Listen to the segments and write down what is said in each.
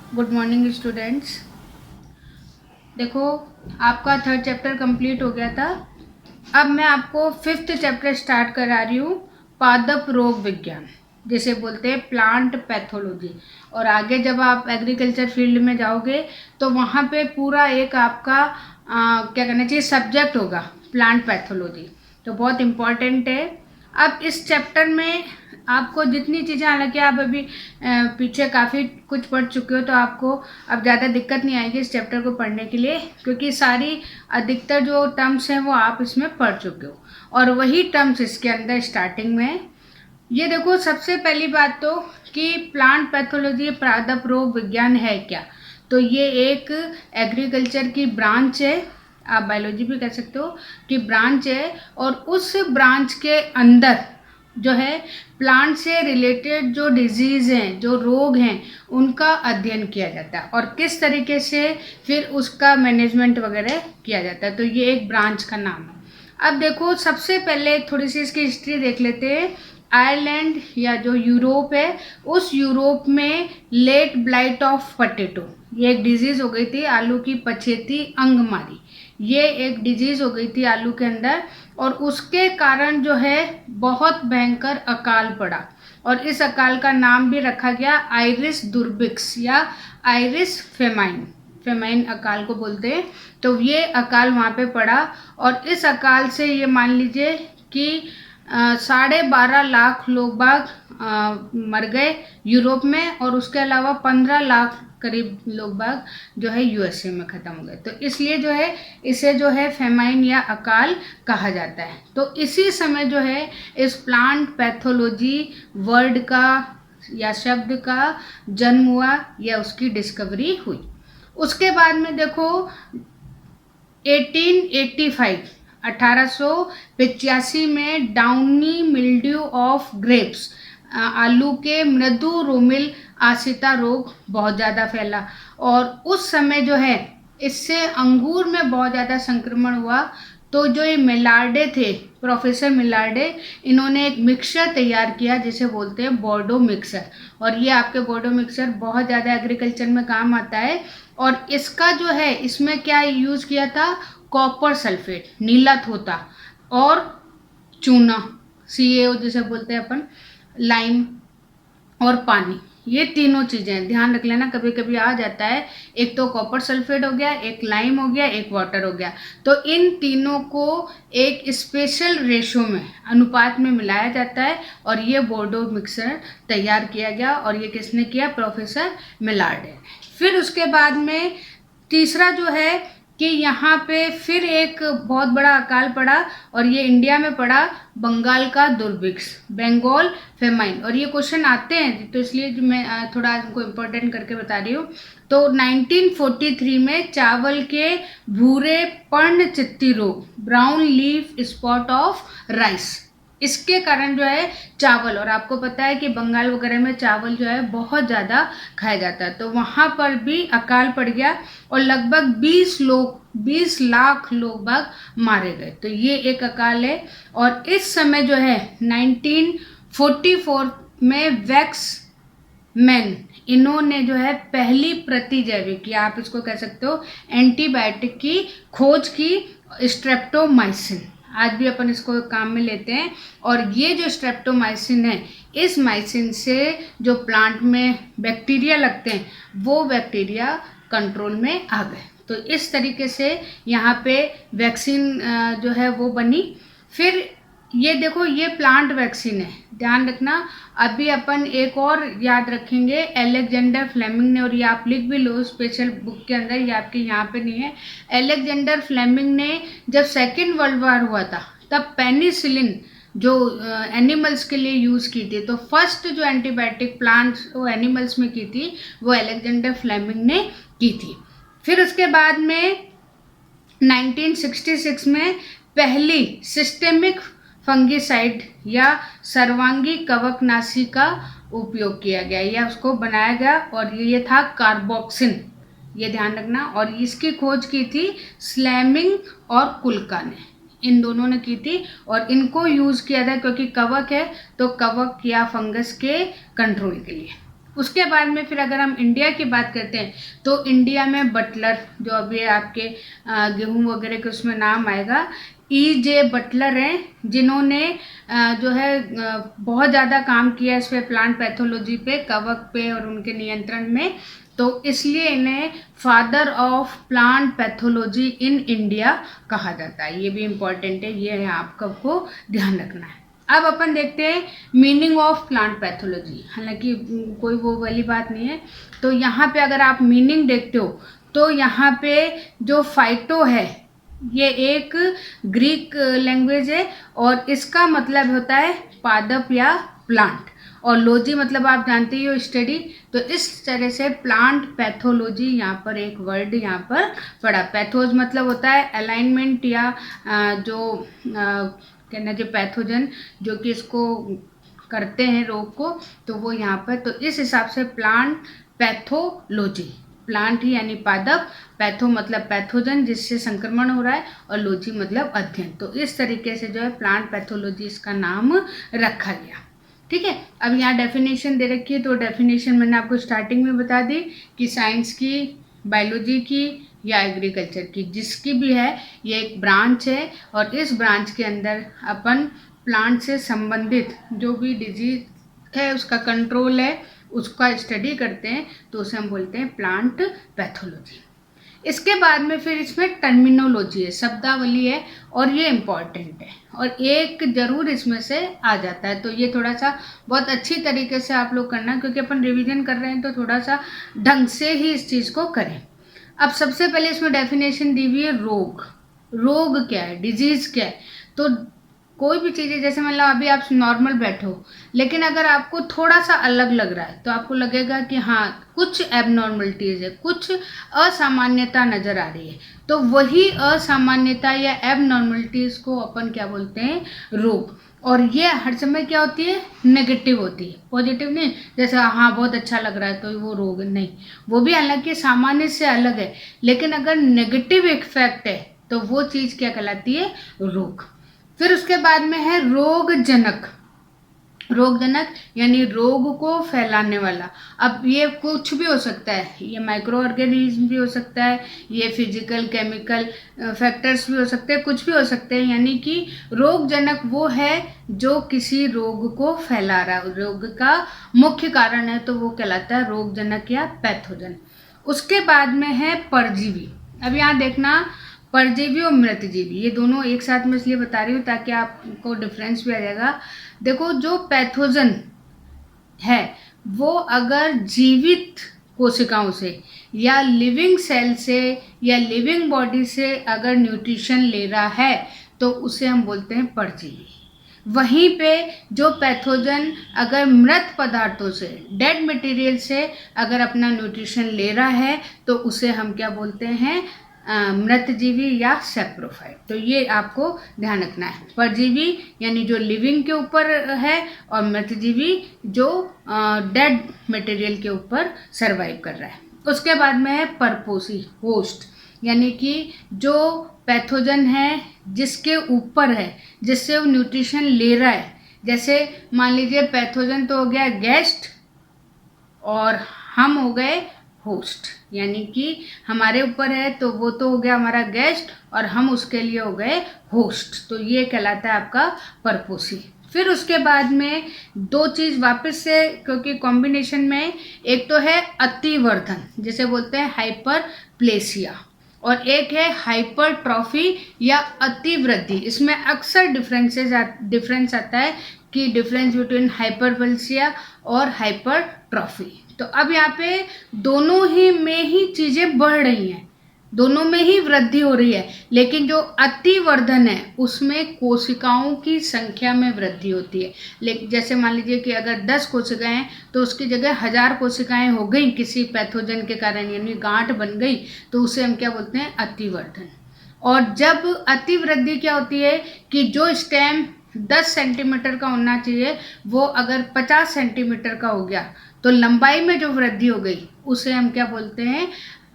Good morning students. देखो, आपका third chapter complete हो गया था। अब मैं आपको फिफ्थ चैप्टर स्टार्ट करा रही हूँ, पादप रोग विज्ञान, जिसे बोलते हैं प्लांट पैथोलॉजी। और आगे जब आप एग्रीकल्चर फील्ड में जाओगे तो वहाँ पे पूरा एक आपका क्या कहना चाहिए सब्जेक्ट होगा, प्लांट पैथोलॉजी। तो बहुत इम्पॉर्टेंट है। अब इस चैप्टर में आपको जितनी चीज़ें, हालांकि आप अभी पीछे काफ़ी कुछ पढ़ चुके हो, तो आपको अब ज़्यादा दिक्कत नहीं आएगी इस चैप्टर को पढ़ने के लिए, क्योंकि सारी अधिकतर जो टर्म्स हैं वो आप इसमें पढ़ चुके हो और वही टर्म्स इसके अंदर स्टार्टिंग में है। ये देखो, सबसे पहली बात तो कि प्लांट पैथोलॉजी पादप रोग विज्ञान है क्या। तो ये एक एग्रीकल्चर की ब्रांच है, आप बायोलॉजी भी कह सकते हो कि ब्रांच है। और उस ब्रांच के अंदर जो है प्लांट से रिलेटेड जो डिजीज़ हैं, जो रोग हैं, उनका अध्ययन किया जाता है और किस तरीके से फिर उसका मैनेजमेंट वगैरह किया जाता है। तो ये एक ब्रांच का नाम है। अब देखो, सबसे पहले थोड़ी सी इसकी हिस्ट्री देख लेते हैं। आयरलैंड या जो यूरोप है, उस यूरोप में लेट ब्लाइट ऑफ पोटैटो, ये एक डिजीज़ हो गई थी, आलू की पछेती अंगमारी। ये एक डिजीज़ हो गई थी आलू के अंदर और उसके कारण जो है बहुत भयंकर अकाल पड़ा और इस अकाल का नाम भी रखा गया आयरिस दुर्भिक्ष या आयरिस फेमाइन। फेमाइन अकाल को बोलते हैं। तो ये अकाल वहाँ पे पड़ा और इस अकाल से ये मान लीजिए कि 12.5 लाख लोग बाग मर गए यूरोप में, और उसके अलावा 15 लाख करीब लोग बाग जो है यूएसए में ख़त्म हो गए। तो इसलिए जो है इसे जो है फेमाइन या अकाल कहा जाता है। तो इसी समय जो है इस प्लांट पैथोलॉजी वर्ड का या शब्द का जन्म हुआ या उसकी डिस्कवरी हुई। उसके बाद में देखो 1885 1885 में डाउनी मिल्ड्यू ऑफ ग्रेप्स, आलू के मृदु रोमिल आसिता रोग बहुत ज़्यादा फैला और उस समय जो है इससे अंगूर में बहुत ज़्यादा संक्रमण हुआ। तो जो ये मिलार्डे थे, प्रोफेसर मिलार्डे, इन्होंने एक मिक्सचर तैयार किया जिसे बोलते हैं बोर्डो मिक्सर। और ये आपके बोर्डो मिक्सर बहुत ज़्यादा एग्रीकल्चर में काम आता है। और इसका जो है इसमें क्या यूज़ किया था, कॉपर सल्फेट, नीला थोथा और चूना, CaO जिसे बोलते हैं अपन, लाइम और पानी। ये तीनों चीज़ें ध्यान रख लेना, कभी कभी आ जाता है। एक तो कॉपर सल्फेट हो गया, एक लाइम हो गया, एक वाटर हो गया। तो इन तीनों को एक स्पेशल रेशो में, अनुपात में मिलाया जाता है और ये बोर्डो मिक्सर तैयार किया गया। और ये किसने किया, प्रोफेसर मिलार्डे। फिर उसके बाद में तीसरा जो है कि यहाँ पे फिर एक बहुत बड़ा अकाल पड़ा और ये इंडिया में पड़ा, बंगाल का दुर्भिक्ष, बंगाल फेमाइन। और ये क्वेश्चन आते हैं तो इसलिए जो मैं थोड़ा इनको इम्पोर्टेंट करके बता रही हूँ। तो 1943 में चावल के भूरे पर्ण चित्ती रोग, brown leaf spot of rice, इसके कारण जो है चावल, और आपको पता है कि बंगाल वगैरह में चावल जो है बहुत ज़्यादा खाया जाता है, तो वहाँ पर भी अकाल पड़ गया और लगभग 20 लाख लोग बाग मारे गए। तो ये एक अकाल है। और इस समय जो है 1944 में वैक्स मैन, इन्होंने जो है पहली प्रतिजैविक, या आप इसको कह सकते हो एंटीबायोटिक की खोज की, स्ट्रेप्टोमाइसिन। आज भी अपन इसको काम में लेते हैं। और ये जो स्ट्रेप्टोमाइसिन है, इस माइसिन से जो प्लांट में बैक्टीरिया लगते हैं वो बैक्टीरिया कंट्रोल में आ गए। तो इस तरीके से यहाँ पे वैक्सीन जो है वो बनी। फिर ये देखो, ये प्लांट वैक्सीन है, ध्यान रखना। अभी अपन एक और याद रखेंगे, एलेक्जेंडर फ्लेमिंग ने, और ये आप लिख भी लो स्पेशल बुक के अंदर, ये आपके यहाँ पे नहीं है। एलेक्जेंडर फ्लेमिंग ने जब सेकेंड वर्ल्ड वॉर हुआ था तब पेनिसिलिन जो एनिमल्स के लिए यूज़ की थी, तो फर्स्ट जो एंटीबायोटिक प्लांट्स वो एनिमल्स में की थी वो एलेक्जेंडर फ्लेमिंग ने की थी। फिर उसके बाद में 1966 में पहली सिस्टेमिक फंगिसाइड या सर्वांगी कवकनाशी का उपयोग किया गया या उसको बनाया गया, और ये था कार्बोक्सिन, ये ध्यान रखना। और इसकी खोज की थी स्लैमिंग और कुल्का ने, इन दोनों ने की थी। और इनको यूज़ किया था क्योंकि कवक है, तो कवक या फंगस के कंट्रोल के लिए। उसके बाद में फिर अगर हम इंडिया की बात करते हैं तो इंडिया में बटलर, जो अभी आपके गेहूं वगैरह के उसमें नाम आएगा, E.J. बटलर हैं, जिन्होंने जो है बहुत ज़्यादा काम किया इस पे, प्लांट पैथोलॉजी पे, कवक पे और उनके नियंत्रण में। तो इसलिए इन्हें father of plant pathology in India कहा जाता है। ये भी इम्पॉर्टेंट है, ये है आपको ध्यान रखना है। अब अपन देखते हैं मीनिंग ऑफ प्लांट पैथोलॉजी, हालांकि कोई वो वाली बात नहीं है। तो यहाँ पे अगर आप मीनिंग देखते हो तो यहाँ पे जो फाइटो है ये एक ग्रीक लैंग्वेज है और इसका मतलब होता है पादप या प्लांट, और लॉजी मतलब आप जानते ही हो स्टडी। तो इस तरह से प्लांट पैथोलॉजी यहाँ पर एक वर्ड यहाँ पर पड़ा। पैथोज मतलब होता है अलाइनमेंट या जो कहना जो पैथोजन जो कि इसको करते हैं रोग को, तो वो यहाँ पर, तो इस हिसाब से प्लांट पैथोलॉजी, प्लांट ही यानी पादप, पैथो मतलब पैथोजन जिससे संक्रमण हो रहा है, और लॉजी मतलब अध्ययन। तो इस तरीके से जो है प्लांट पैथोलॉजी इसका नाम रखा गया। ठीक है, अब यहाँ डेफिनेशन दे रखी है, तो डेफिनेशन मैंने आपको स्टार्टिंग में बता दी कि साइंस की, बायोलॉजी की या एग्रीकल्चर की, जिसकी भी है, ये एक ब्रांच है और इस ब्रांच के अंदर अपन प्लांट से संबंधित जो भी डिजीज है उसका कंट्रोल है उसका स्टडी करते हैं, तो उसे हम बोलते हैं प्लांट पैथोलॉजी। इसके बाद में फिर इसमें टर्मिनोलॉजी है, शब्दावली है, और ये इम्पॉर्टेंट है और एक जरूर इसमें से आ जाता है। तो ये थोड़ा सा बहुत अच्छी तरीके से आप लोग करना, क्योंकि अपन रिवीजन कर रहे हैं तो थोड़ा सा ढंग से ही इस चीज़ को करें। अब सबसे पहले इसमें डेफिनेशन दी हुई है रोग। रोग क्या है, डिजीज़ क्या है। तो कोई भी चीज़ है, जैसे मान लो अभी आप नॉर्मल बैठो, लेकिन अगर आपको थोड़ा सा अलग लग रहा है तो आपको लगेगा कि हाँ कुछ एबनॉर्मलिटीज़ है, कुछ असामान्यता नज़र आ रही है, तो वही असामान्यता या एबनॉर्मलिटीज़ को अपन क्या बोलते हैं, रोग। और ये हर समय क्या होती है, नेगेटिव होती है, पॉजिटिव नहीं। जैसे हाँ बहुत अच्छा लग रहा है तो वो रोग नहीं, वो भी हालांकि सामान्य से अलग है, लेकिन अगर नेगेटिव इफेक्ट है तो वो चीज़ क्या कहलाती है, रोग। फिर उसके बाद में है रोगजनक। रोगजनक यानी रोग को फैलाने वाला। अब ये कुछ भी हो सकता है, ये माइक्रो ऑर्गेनिज्म भी हो सकता है, ये फिजिकल केमिकल फैक्टर्स भी हो सकते हैं, कुछ भी हो सकते हैं। यानी कि रोगजनक वो है जो किसी रोग को फैला रहा है, रोग का मुख्य कारण है, तो वो कहलाता है रोगजनक या पैथोजन। उसके बाद में है परजीवी। अब यहाँ देखना, परजीवी और मृतजीवी ये दोनों एक साथ में इसलिए बता रही हूँ ताकि आपको डिफरेंस भी आ जाएगा। देखो, जो पैथोजन है वो अगर जीवित कोशिकाओं से या लिविंग सेल से या लिविंग बॉडी से अगर न्यूट्रिशन ले रहा है तो उसे हम बोलते हैं परजीवी। वहीं पे जो पैथोजन अगर मृत पदार्थों से, डेड मटेरियल से अगर अपना न्यूट्रिशन ले रहा है तो उसे हम क्या बोलते हैं, मृतजीवी या सैप्रोफाइट। तो ये आपको ध्यान रखना है, परजीवी यानी जो लिविंग के ऊपर है और मृतजीवी जो डेड मटेरियल के ऊपर सरवाइव कर रहा है। उसके बाद में है परपोषी, होस्ट, यानी कि जो पैथोजन है जिसके ऊपर है, जिससे वो न्यूट्रिशन ले रहा है। जैसे मान लीजिए पैथोजन तो हो गया गेस्ट और हम हो गए होस्ट, यानी कि हमारे ऊपर है तो वो तो हो गया हमारा गेस्ट और हम उसके लिए हो गए होस्ट। तो ये कहलाता है आपका परपोषी। फिर उसके बाद में दो चीज़ वापस से, क्योंकि कॉम्बिनेशन में, एक तो है अतिवर्धन जिसे बोलते हैं हाइपरप्लेसिया, और एक है हाइपरट्रॉफी या अतिवृद्धि। इसमें अक्सर डिफरेंस आता है कि डिफरेंस बिटवीन हाइपरप्लेसिया और हाइपरट्रॉफी। तो अब यहाँ पे दोनों ही में ही चीज़ें बढ़ रही हैं, दोनों में ही वृद्धि हो रही है, लेकिन जो अतिवर्धन है उसमें कोशिकाओं की संख्या में वृद्धि होती है। लेकिन जैसे मान लीजिए कि अगर 10 कोशिकाएं हैं तो उसकी जगह 1000 कोशिकाएं हो गई किसी पैथोजन के कारण, यानी गांठ बन गई, तो उसे हम क्या बोलते हैं, अतिवर्धन। और जब अतिवृद्धि क्या होती है कि जो स्टेम 10 सेंटीमीटर का होना चाहिए वो अगर 50 सेंटीमीटर का हो गया, तो लंबाई में जो वृद्धि हो गई उसे हम क्या बोलते हैं,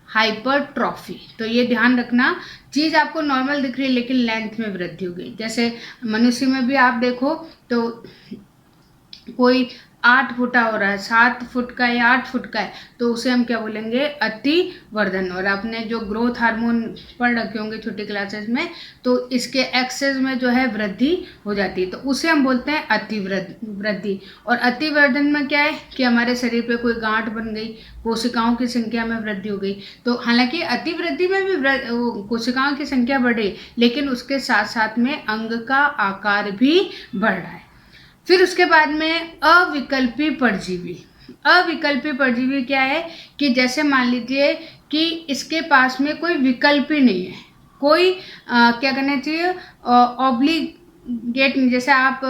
हाइपरट्रॉफी। तो ये ध्यान रखना, चीज़ आपको नॉर्मल दिख रही है लेकिन लेंथ में वृद्धि हो गई। जैसे मनुष्य में भी आप देखो तो कोई 8 फुटा हो रहा है, 7 फुट का या 8 फुट का है, तो उसे हम क्या बोलेंगे, अतिवर्धन। और आपने जो ग्रोथ हार्मोन पढ़ रखे होंगे छोटी क्लासेस में, तो इसके एक्सेस में जो है वृद्धि हो जाती है, तो उसे हम बोलते हैं अतिवृद्धि। और अतिवर्धन में क्या है कि हमारे शरीर पे कोई गांठ बन गई, कोशिकाओं की संख्या में वृद्धि हो गई। तो हालांकि अतिवृद्धि में भी कोशिकाओं की संख्या बढ़े, लेकिन उसके साथ साथ में अंग का आकार भी बढ़ रहा है। फिर उसके बाद में अविकल्पी परजीवी। अविकल्पी परजीवी क्या है कि जैसे मान लीजिए कि इसके पास में कोई विकल्प ही नहीं है, कोई क्या करना चाहिए, ऑब्लिगेट। जैसे आप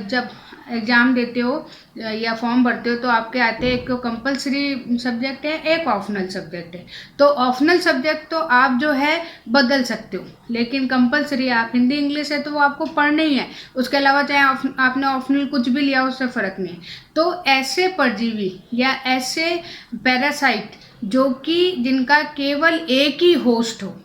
जब एग्ज़ाम देते हो या फॉर्म भरते हो तो आपके आते हैं, एक कंपलसरी सब्जेक्ट है, एक ऑप्शनल सब्जेक्ट है। तो ऑप्शनल सब्जेक्ट तो आप जो है बदल सकते हो, लेकिन कंपलसरी आप हिंदी इंग्लिश है तो वो आपको पढ़ना ही है। उसके अलावा चाहे आपने ऑप्शनल कुछ भी लिया, उससे फ़र्क नहीं है। तो ऐसे परजीवी या ऐसे पैरासाइट जो कि जिनका केवल एक ही होस्ट हो,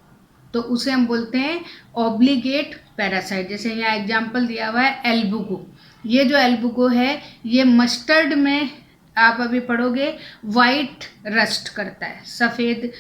तो उसे हम बोलते हैं ऑब्लिगेट पैरासाइट। जैसे यहाँ एग्जाम्पल दिया हुआ है एल्बुगो। ये जो एल्बुगो है ये मस्टर्ड में आप अभी पढ़ोगे वाइट रस्ट करता है, सफ़ेद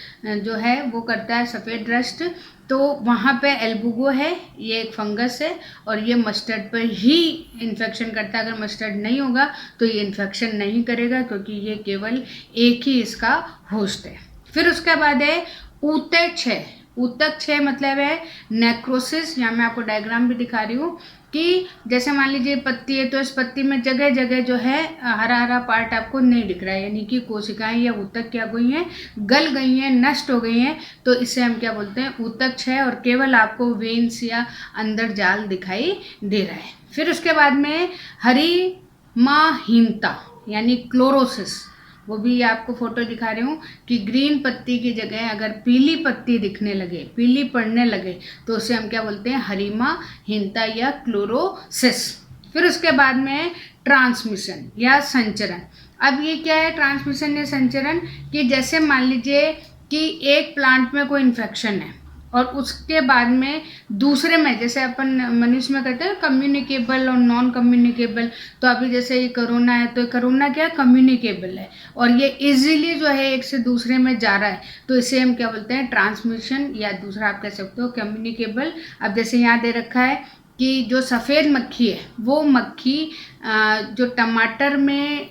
जो है वो करता है सफ़ेद रस्ट। तो वहाँ पे एल्बुगो है, ये एक फंगस है और ये मस्टर्ड पर ही इन्फेक्शन करता है। अगर मस्टर्ड नहीं होगा तो ये इन्फेक्शन नहीं करेगा, क्योंकि ये केवल एक ही इसका होस्ट है। फिर उसके बाद है ऊतक क्षय। ऊतक क्षय मतलब है नेक्रोसिस। यहाँ मैं आपको डायग्राम भी दिखा रही हूँ कि जैसे मान लीजिए पत्ती है, तो इस पत्ती में जगह जगह जो है हरा हरा पार्ट आपको नहीं दिख रहा है, यानी कि कोशिकाएं या ऊतक क्या गई हैं, गल गई हैं, नष्ट हो गई हैं। तो इसे हम क्या बोलते हैं, ऊतक क्षय। और केवल आपको वेन्स या अंदर जाल दिखाई दे रहा है। फिर उसके बाद में हरिमाहीनता यानी क्लोरोसिस, वो भी आपको फोटो दिखा रही हूँ कि ग्रीन पत्ती की जगह अगर पीली पत्ती दिखने लगे, पीली पड़ने लगे, तो उसे हम क्या बोलते हैं, हरिमाहीनता या क्लोरोसिस। फिर उसके बाद में ट्रांसमिशन या संचरण। अब ये क्या है ट्रांसमिशन या संचरण, कि जैसे मान लीजिए कि एक प्लांट में कोई इन्फेक्शन है और उसके बाद में दूसरे में, जैसे अपन मनुष्य में कहते हैं कम्युनिकेबल और नॉन कम्युनिकेबल, तो अभी जैसे ये कोरोना है, तो कोरोना क्या कम्युनिकेबल है और ये इजीली जो है एक से दूसरे में जा रहा है, तो इसे हम क्या बोलते हैं, ट्रांसमिशन, या दूसरा आप कह सकते हो कम्युनिकेबल। अब जैसे यहाँ दे रखा है कि जो सफ़ेद मक्खी है, वो मक्खी जो टमाटर में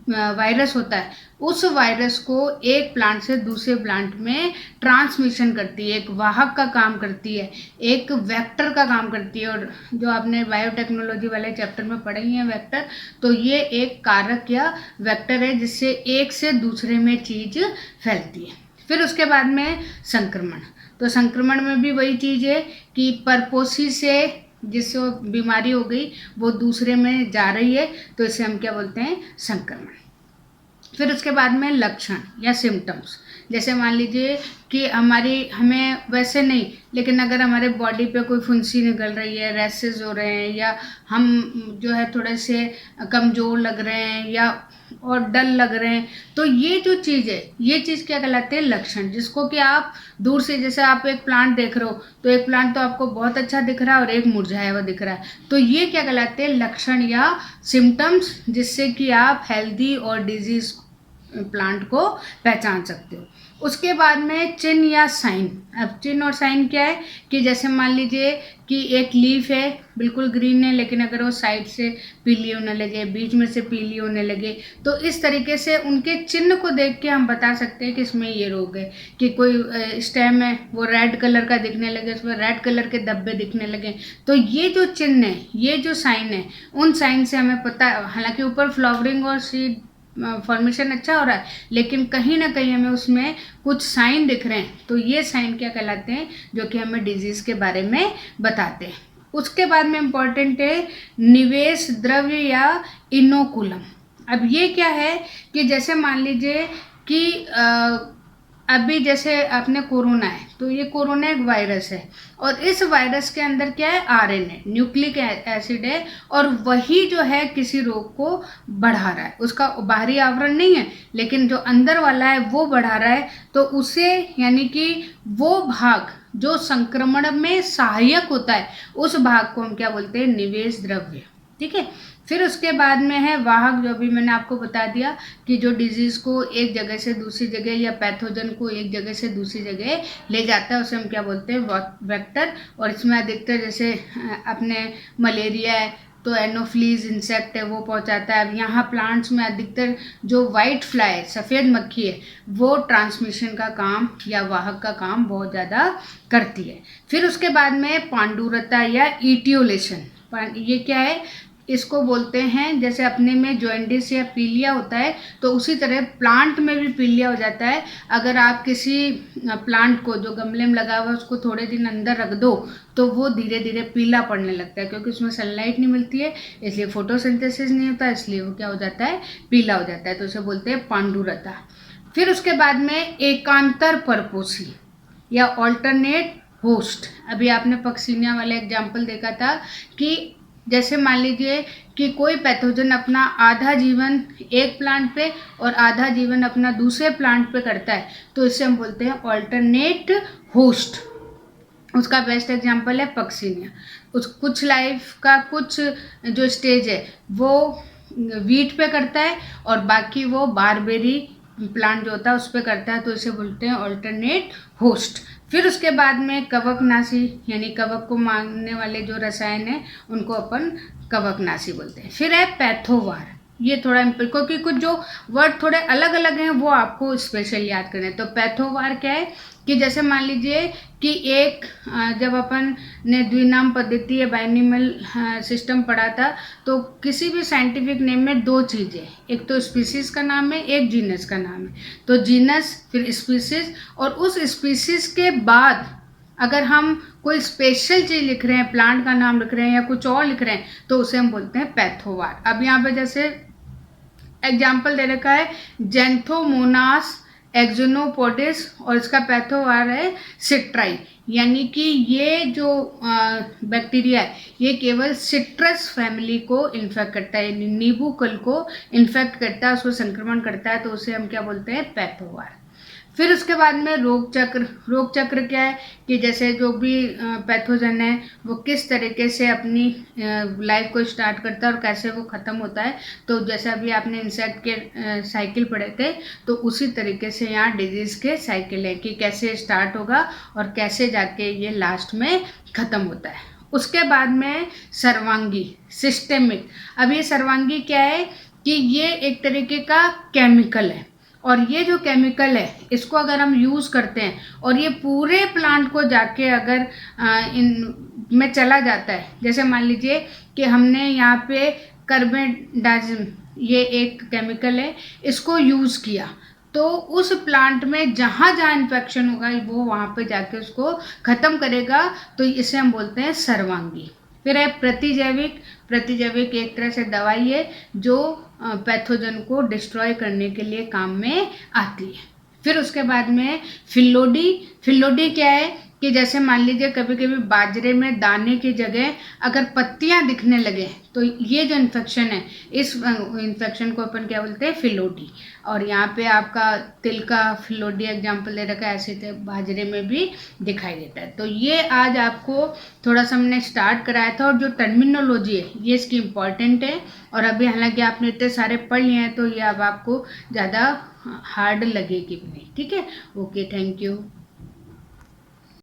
वायरस होता है, उस वायरस को एक प्लांट से दूसरे प्लांट में ट्रांसमिशन करती है, एक वाहक का काम करती है, एक वेक्टर का काम करती है। और जो आपने बायोटेक्नोलॉजी वाले चैप्टर में पढ़े ही हैं वेक्टर, तो ये एक कारक या वेक्टर है जिससे एक से दूसरे में चीज़ फैलती है। फिर उसके बाद में संक्रमण। तो संक्रमण में भी वही चीज़ है कि परपोषी से जिससे बीमारी हो गई वो दूसरे में जा रही है, तो इसे हम क्या बोलते हैं, संक्रमण। फिर उसके बाद में लक्षण या सिम्टम्स। जैसे मान लीजिए कि हमें वैसे नहीं, लेकिन अगर हमारे बॉडी पे कोई फुंसी निकल रही है, रैसेस हो रहे हैं, या हम जो है थोड़े से कमज़ोर लग रहे हैं या और डल लग रहे हैं, तो ये जो चीज़ है, ये चीज़ क्या कहलाते हैं, लक्षण। जिसको कि आप दूर से, जैसे आप एक प्लांट देख रहे हो, तो एक प्लांट तो आपको बहुत अच्छा दिख रहा है और एक मुरझाया हुआ दिख रहा है, तो ये क्या कहलाते हैं, लक्षण या सिम्टम्स, जिससे कि आप हेल्दी और डिजीज प्लांट को पहचान सकते हो। उसके बाद में चिन्ह या साइन। अब चिन्ह और साइन क्या है कि जैसे मान लीजिए कि एक लीफ है, बिल्कुल ग्रीन है, लेकिन अगर वो साइड से पीली होने लगे, बीच में से पीली होने लगे, तो इस तरीके से उनके चिन्ह को देख के हम बता सकते हैं कि इसमें ये रोग है। कि कोई स्टेम है, वो रेड कलर का दिखने लगे, उसमें रेड कलर के धब्बे दिखने लगे, तो ये जो चिन्ह है, ये जो साइन है, उन साइन से हमें पता, हालांकि ऊपर फ्लावरिंग और सीड फॉर्मेशन अच्छा हो रहा है, लेकिन कहीं ना कहीं हमें उसमें कुछ साइन दिख रहे हैं, तो ये साइन क्या कहलाते हैं, जो कि हमें डिजीज़ के बारे में बताते हैं। उसके बाद में इम्पॉर्टेंट है निवेश द्रव्य या इनोकुलम। अब ये क्या है कि जैसे मान लीजिए कि अभी जैसे आपने कोरोना है, तो ये कोरोना एक वायरस है और इस वायरस के अंदर क्या है, आरएनए, न्यूक्लिक एसिड है, और वही जो है किसी रोग को बढ़ा रहा है। उसका बाहरी आवरण नहीं है, लेकिन जो अंदर वाला है वो बढ़ा रहा है, तो उसे, यानी कि वो भाग जो संक्रमण में सहायक होता है, उस भाग को हम क्या बोलते हैं, निवेश द्रव्य। ठीक है। फिर उसके बाद में है वाहक, जो अभी मैंने आपको बता दिया कि जो डिजीज़ को एक जगह से दूसरी जगह या पैथोजन को एक जगह से दूसरी जगह ले जाता है, उसे हम क्या बोलते हैं, वेक्टर। और इसमें अधिकतर जैसे अपने मलेरिया है तो एनोफ्लीज इंसेक्ट है वो पहुंचाता है। अब यहाँ प्लांट्स में अधिकतर जो वाइट फ्लाई है, सफ़ेद मक्खी है, वो ट्रांसमिशन का काम या वाहक का काम बहुत ज़्यादा करती है। फिर उसके बाद में पांडुरता या ईटियोलेशन, ये क्या है, इसको बोलते हैं, जैसे अपने में जॉइंडिस या पीलिया होता है तो उसी तरह प्लांट में भी पीलिया हो जाता है। अगर आप किसी प्लांट को जो गमले में लगा हुआ है उसको थोड़े दिन अंदर रख दो तो वो धीरे धीरे पीला पड़ने लगता है, क्योंकि उसमें सनलाइट नहीं मिलती है, इसलिए फोटोसिंथेसिस नहीं होता, इसलिए वो क्या हो जाता है, पीला हो जाता है। तो उसे बोलते हैं पांडुरता। फिर उसके बाद में एकांतर परपोषी या ऑल्टरनेट होस्ट। अभी आपने पक्सीनिया वाला एग्जाम्पल देखा था कि जैसे मान लीजिए कि कोई पैथोजन अपना आधा जीवन एक प्लांट पे और आधा जीवन अपना दूसरे प्लांट पे करता है, तो इसे हम बोलते हैं ऑल्टरनेट होस्ट। उसका बेस्ट एग्जांपल है पक्सीनिया। कुछ लाइफ का कुछ जो स्टेज है वो वीट पे करता है और बाकी वो बारबेरी प्लांट जो होता है उस पर करता है, तो इसे बोलते हैं ऑल्टरनेट होस्ट। फिर उसके बाद में कवकनाशी, यानी कवक को मारने वाले जो रसायन है उनको अपन कवकनाशी बोलते हैं। फिर है पैथोवार, ये थोड़ा क्योंकि कुछ जो वर्ड थोड़े अलग अलग हैं वो आपको स्पेशल याद करने। तो पैथोवार क्या है कि जैसे मान लीजिए कि एक जब अपन ने द्विनाम पद्धति या बाइनिमल सिस्टम पढ़ा था तो किसी भी साइंटिफिक नेम में दो चीज़ें, एक तो स्पीसीज का नाम है, एक जीनस का नाम है। तो जीनस फिर स्पीसीज, और उस स्पीसीज के बाद अगर हम कोई स्पेशल चीज़ लिख रहे हैं, प्लांट का नाम लिख रहे हैं या कुछ और लिख रहे हैं, तो उसे हम बोलते हैं पैथोवार। अब यहाँ पे जैसे एग्जाम्पल दे रखा है जेंथोमोनास एक्सोनोपोडिस और इसका पैथोवार है सिट्राई, यानी कि ये जो बैक्टीरिया है ये केवल सिट्रस फैमिली को इन्फेक्ट करता है, यानी नींबू कल को इन्फेक्ट करता है, उसको संक्रमण करता है, तो उसे हम क्या बोलते हैं, पैथोवार। फिर उसके बाद में रोग चक्र। रोग चक्र क्या है कि जैसे जो भी पैथोजन है वो किस तरीके से अपनी लाइफ को स्टार्ट करता है और कैसे वो ख़त्म होता है। तो जैसे अभी आपने इंसेक्ट के साइकिल पढ़े थे तो उसी तरीके से यहाँ डिजीज़ के साइकिल है कि कैसे स्टार्ट होगा और कैसे जाके ये लास्ट में ख़त्म होता है। उसके बाद में सर्वांगी, सिस्टेमिक। अब ये सर्वांगी क्या है कि ये एक तरीके का केमिकल है, और ये जो केमिकल है इसको अगर हम यूज़ करते हैं और ये पूरे प्लांट को जाके अगर इन में चला जाता है, जैसे मान लीजिए कि हमने यहाँ पे कार्बेंडाजिम, ये एक केमिकल है, इसको यूज़ किया तो उस प्लांट में जहाँ जहाँ इन्फेक्शन होगा वो वहाँ पे जाके उसको ख़त्म करेगा, तो इसे हम बोलते हैं सर्वांगी। फिर है प्रतिजैविक। प्रतिजैविक एक तरह से दवाई है जो पैथोजन को डिस्ट्रॉय करने के लिए काम में आती है। फिर उसके बाद में फिल्लोडी। फिल्लोडी क्या है कि जैसे मान लीजिए कभी कभी बाजरे में दाने की जगह अगर पत्तियां दिखने लगे तो ये जो इन्फेक्शन है, इस इन्फेक्शन को अपन क्या बोलते हैं, फिल्लोडी। और यहाँ पे आपका तिल का फिल्लोडी एग्जाम्पल दे रखा है, ऐसे तो बाजरे में भी दिखाई देता है। तो ये आज आपको थोड़ा सा हमने स्टार्ट कराया था, और जो टर्मिनोलॉजी है ये इसकी इम्पॉर्टेंट है। और अभी हालांकि आपने इतने सारे पढ़ लिए हैं तो ये अब आपको ज़्यादा हार्ड लगेगी भी नहीं। ठीक है, ओके, थैंक यू।